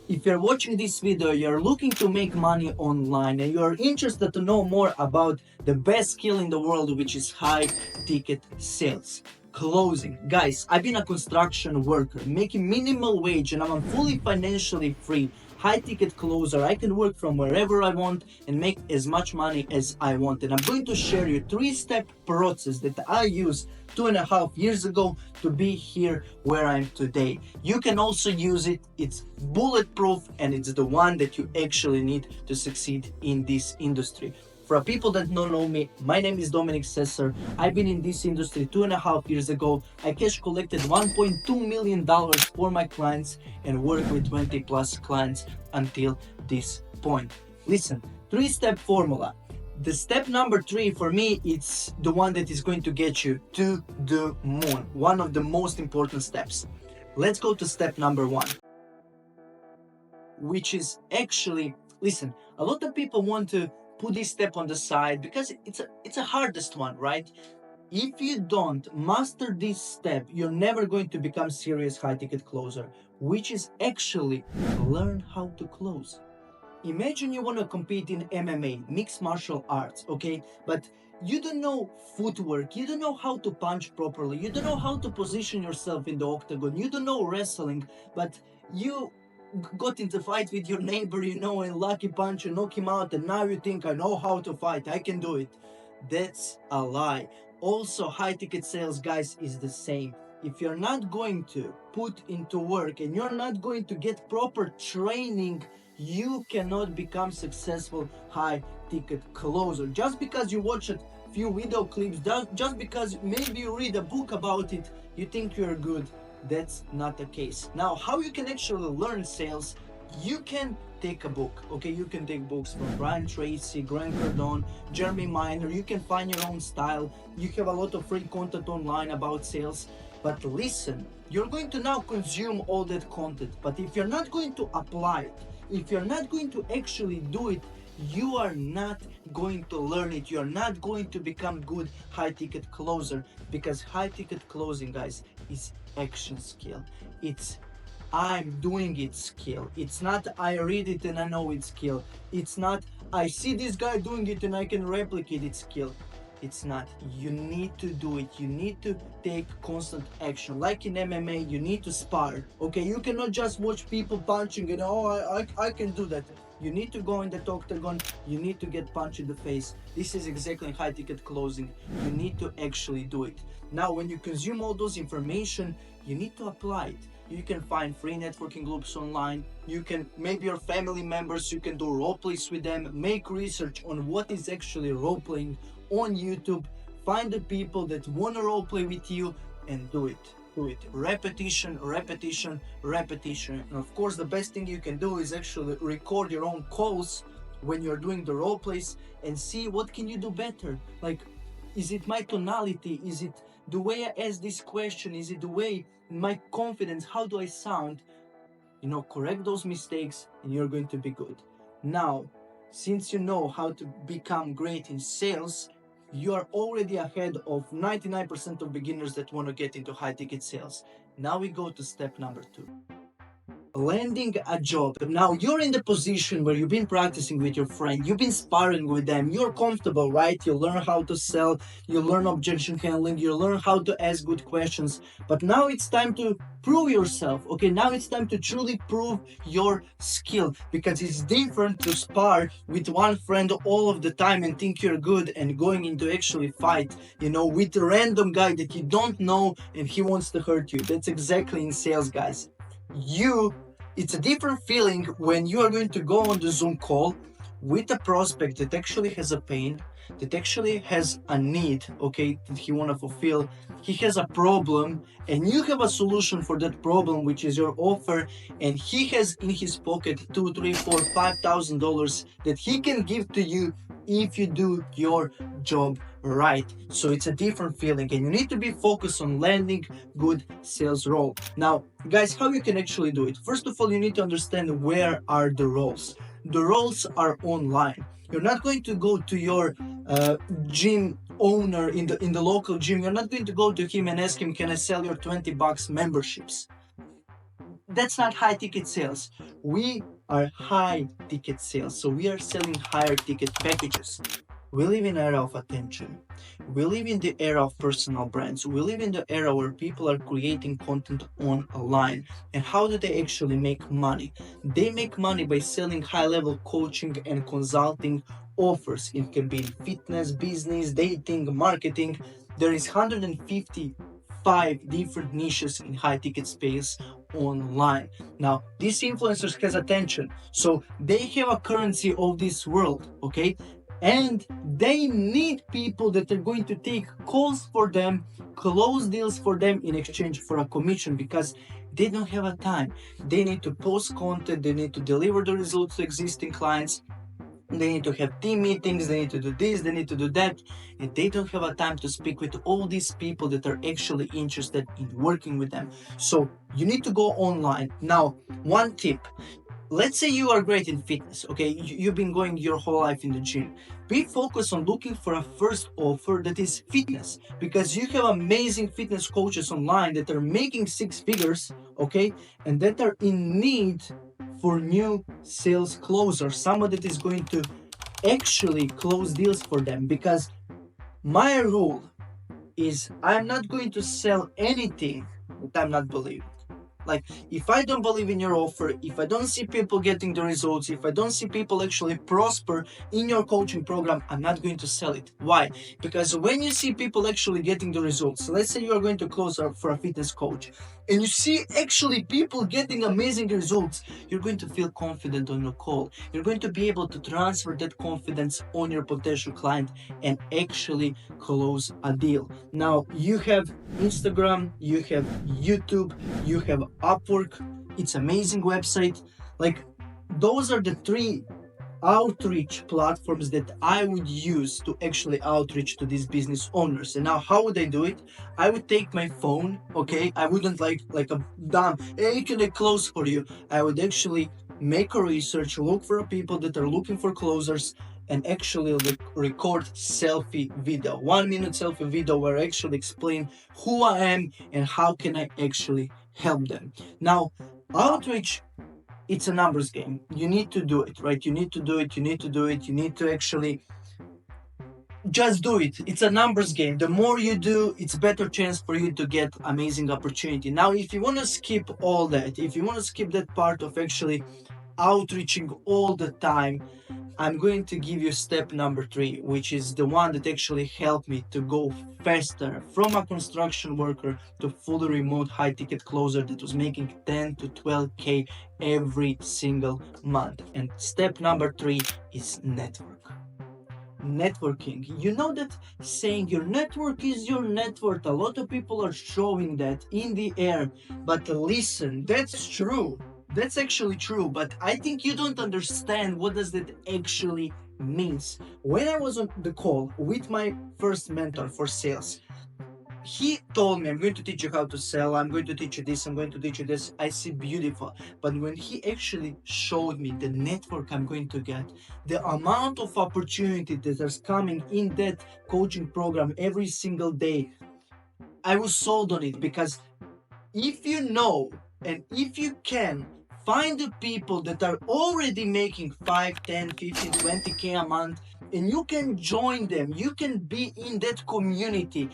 If you're watching this video, you're looking to make money online and you're interested to know more about the best skill in the world, which is high ticket sales. Closing. Guys, I've been a construction worker making minimal wage and I'm fully financially free. High ticket closer. I can work from wherever I want and make as much money as I want. And I'm going to share you 3-step process that I used 2.5 years ago to be here where I'm today. You can also use it. It's bulletproof and it's the one that you actually need to succeed in this industry. For people that don't know me, my name is Dominic Sesser. I've been in this industry 2.5 years ago. I cash collected $1.2 million for my clients and work with 20 plus clients until this point. Listen, 3-step formula. The step number 3 for me, it's the one that is going to get you to the moon. One of the most important steps. Let's go to step number 1, which is actually, listen, a lot of people want to put this step on the side because it's a hardest one, right? If you don't master this step, you're never going to become serious high ticket closer, which is actually learn how to close. Imagine you want to compete in MMA, mixed martial arts, okay? But you don't know footwork, you don't know how to punch properly, you don't know how to position yourself in the octagon, you don't know wrestling, but you got into fight with your neighbor, and lucky punch, you knock him out, and now you think, I know how to fight, I can do it. That's a lie. Also, high ticket sales, guys, is the same. If you're not going to put into work and you're not going to get proper training, you cannot become successful high ticket closer. Just because you watch a few video clips, just because maybe you read a book about it, you think you're good. That's not the case. Now, how you can actually learn sales? You can take a book, okay? You can take books from Brian Tracy, Grant Cardone, Jeremy Miner. You can find your own style. You have a lot of free content online about sales. But listen, you're going to now consume all that content. But if you're not going to apply it, if you're not going to actually do it, you are not going to learn it. You're not going to become good high ticket closer, because high ticket closing, guys, is action skill. It's I'm doing it skill. It's not I read it and I know it's skill. It's not I see this guy doing it and I can replicate it skill. It's not. You need to do it. You need to take constant action. Like in MMA, you need to spar. Okay, you cannot just watch people punching and I can do that. You need to go in the octagon. You need to get punched in the face. This is exactly high ticket closing. You need to actually do it. Now, when you consume all those information, you need to apply it. You can find free networking groups online. You can, maybe your family members, you can do role plays with them. Make research on what is actually role playing on YouTube. Find the people that want to role play with you and do it. Do it. Repetition, repetition, repetition. And of course, the best thing you can do is actually record your own calls when you're doing the role plays and see what can you do better. Like, is it my tonality? Is it the way I ask this question? Is it the way my confidence? How do I sound? Correct those mistakes and you're going to be good. Now, since you know how to become great in sales, you are already ahead of 99% of beginners that want to get into high ticket sales. Now we go to step number 2. Landing a job. Now you're in the position where you've been practicing with your friend, you've been sparring with them, you're comfortable, right? You learn how to sell, you learn objection handling, you learn how to ask good questions. But now it's time to prove yourself. Okay, now it's time to truly prove your skill, because it's different to spar with one friend all of the time and think you're good, and going into actually fight, with a random guy that you don't know and he wants to hurt you. That's exactly in sales, guys. It's a different feeling when you are going to go on the Zoom call with a prospect that actually has a pain, that actually has a need, okay, that he want to fulfill. He has a problem and you have a solution for that problem, which is your offer, and he has in his pocket $2, $3, $4, $5,000 that he can give to you if you do your job right. So it's a different feeling and you need to be focused on landing good sales role. Now, guys, how you can actually do it? First of all, you need to understand where are the roles. The roles are online. You're not going to go to your gym owner in the local gym. You're not going to go to him and ask him, can I sell your $20 memberships? that's not high ticket sales. We are high ticket sales, so we are selling higher ticket packages. We live in an era of attention. We live in the era of personal brands. We live in the era where people are creating content online. And how do they actually make money? They make money by selling high-level coaching and consulting offers. It can be in fitness, business, dating, marketing. There is 155 different niches in high-ticket space online. Now, these influencers has attention, so they have a currency of this world, okay? And they need people that are going to take calls for them, close deals for them in exchange for a commission, because they don't have a time. They need to post content, they need to deliver the results to existing clients, they need to have team meetings, they need to do this, they need to do that, and they don't have a time to speak with all these people that are actually interested in working with them. So you need to go online. Now, one tip: let's say you are great in fitness, okay? You've been going your whole life in the gym. Be focused on looking for a first offer that is fitness, because you have amazing fitness coaches online that are making six figures, okay? And that are in need for new sales closers, someone that is going to actually close deals for them. Because my rule is I'm not going to sell anything that I'm not believing. Like, if I don't believe in your offer, if I don't see people getting the results, if I don't see people actually prosper in your coaching program, I'm not going to sell it. Why? Because when you see people actually getting the results, let's say you are going to close up for a fitness coach, and you see actually people getting amazing results, you're going to feel confident on your call. You're going to be able to transfer that confidence on your potential client and actually close a deal. Now, you have Instagram, you have YouTube, you have Upwork. It's amazing website. Like, those are the three outreach platforms that I would use to actually outreach to these business owners. And now, how would I do it? I would take my phone, okay? I wouldn't like a dumb, hey, can I close for you? I would actually make a research, look for people that are looking for closers, and actually record selfie video, 1 minute selfie video where I actually explain who I am and how can I actually help them. Now, outreach, it's a numbers game. You need to do it, right? You need to do it, you need to do it, you need to actually just do it. It's a numbers game. The more you do, it's better chance for you to get amazing opportunity. Now, if you want to skip all that, if you want to skip that part of actually outreaching all the time, I'm going to give you step number 3, which is the one that actually helped me to go faster from a construction worker to fully remote high ticket closer that was making 10 to 12K every single month. And step number 3 is networking. You know that saying your network is your net worth. A lot of people are showing that in the air, but listen, that's true. That's actually true, but I think you don't understand what does that actually means. When I was on the call with my first mentor for sales, he told me, I'm going to teach you how to sell, I'm going to teach you this, I'm going to teach you this. I see beautiful. But when he actually showed me the network I'm going to get, the amount of opportunity that is coming in that coaching program every single day, I was sold on it. Because if you know and if you can find the people that are already making 5, 10, 15, 20K a month, and you can join them, you can be in that community,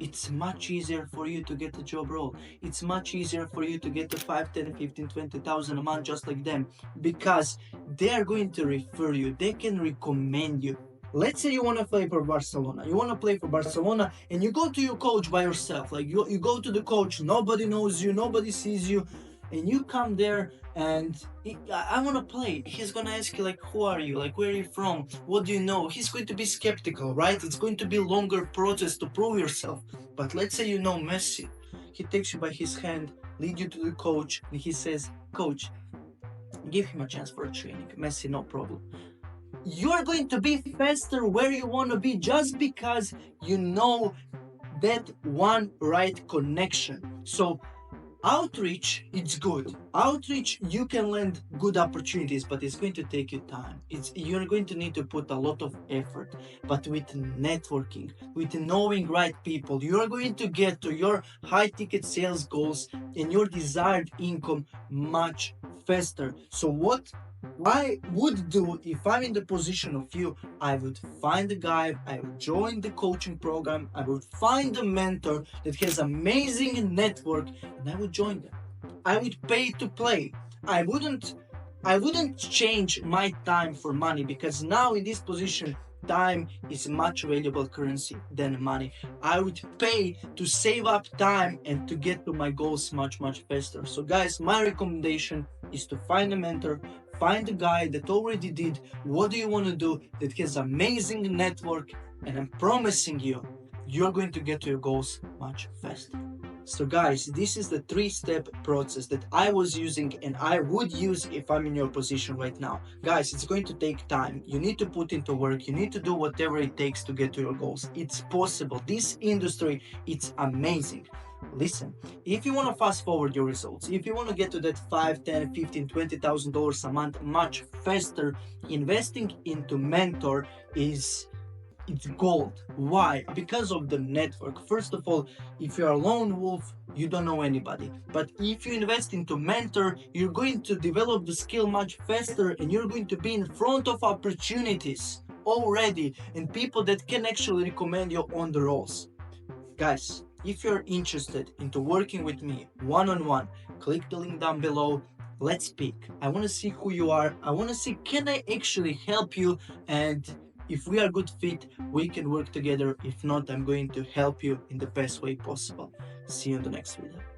it's much easier for you to get a job role. It's much easier for you to get the 5, 10, 15, 20,000 a month just like them, because they are going to refer you. They can recommend you. Let's say you want to play for Barcelona. You want to play for Barcelona and you go to your coach by yourself. Like, you go to the coach, nobody knows you, nobody sees you, and you come there and I want to play. He's going to ask you, like, who are you? Like, where are you from? What do you know? He's going to be skeptical, right? It's going to be a longer process to prove yourself. But let's say you know Messi. He takes you by his hand, lead you to the coach, and he says, coach, give him a chance for a training. Messi, no problem. You're going to be faster where you want to be just because you know that one right connection. So Outreach, it's good. Outreach, you can land good opportunities, but it's going to take you time. You're going to need to put a lot of effort. But with networking, with knowing right people, you're going to get to your high ticket sales goals and your desired income much faster. So what I would do if I'm in the position of you, I would find a guy, I would join the coaching program, I would find a mentor that has amazing network, and I would join them. I would pay to play. I wouldn't I wouldn't change my time for money, because now in this position time is much valuable currency than money. I would pay to save up time and to get to my goals much faster. So guys, my recommendation is to find a mentor, find a guy that already did what do you want to do, that has amazing network, and I'm promising you, you're going to get to your goals much faster. So guys, this is the 3-step process that I was using and I would use if I'm in your position right now. Guys, it's going to take time. You need to put into work. You need to do whatever it takes to get to your goals. It's possible. This industry, it's amazing. Listen, if you want to fast forward your results, if you want to get to that 5, 10, 15, $20,000 a month much faster, investing into mentor it's gold. Why? Because of the network. First of all, if you're a lone wolf, you don't know anybody. But if you invest into mentor, you're going to develop the skill much faster and you're going to be in front of opportunities already and people that can actually recommend you on the rolls. Guys, if you're interested into working with me one-on-one, click the link down below. Let's speak. I want to see who you are. I want to see, can I actually help you? And if we are good fit, we can work together. If not, I'm going to help you in the best way possible. See you in the next video.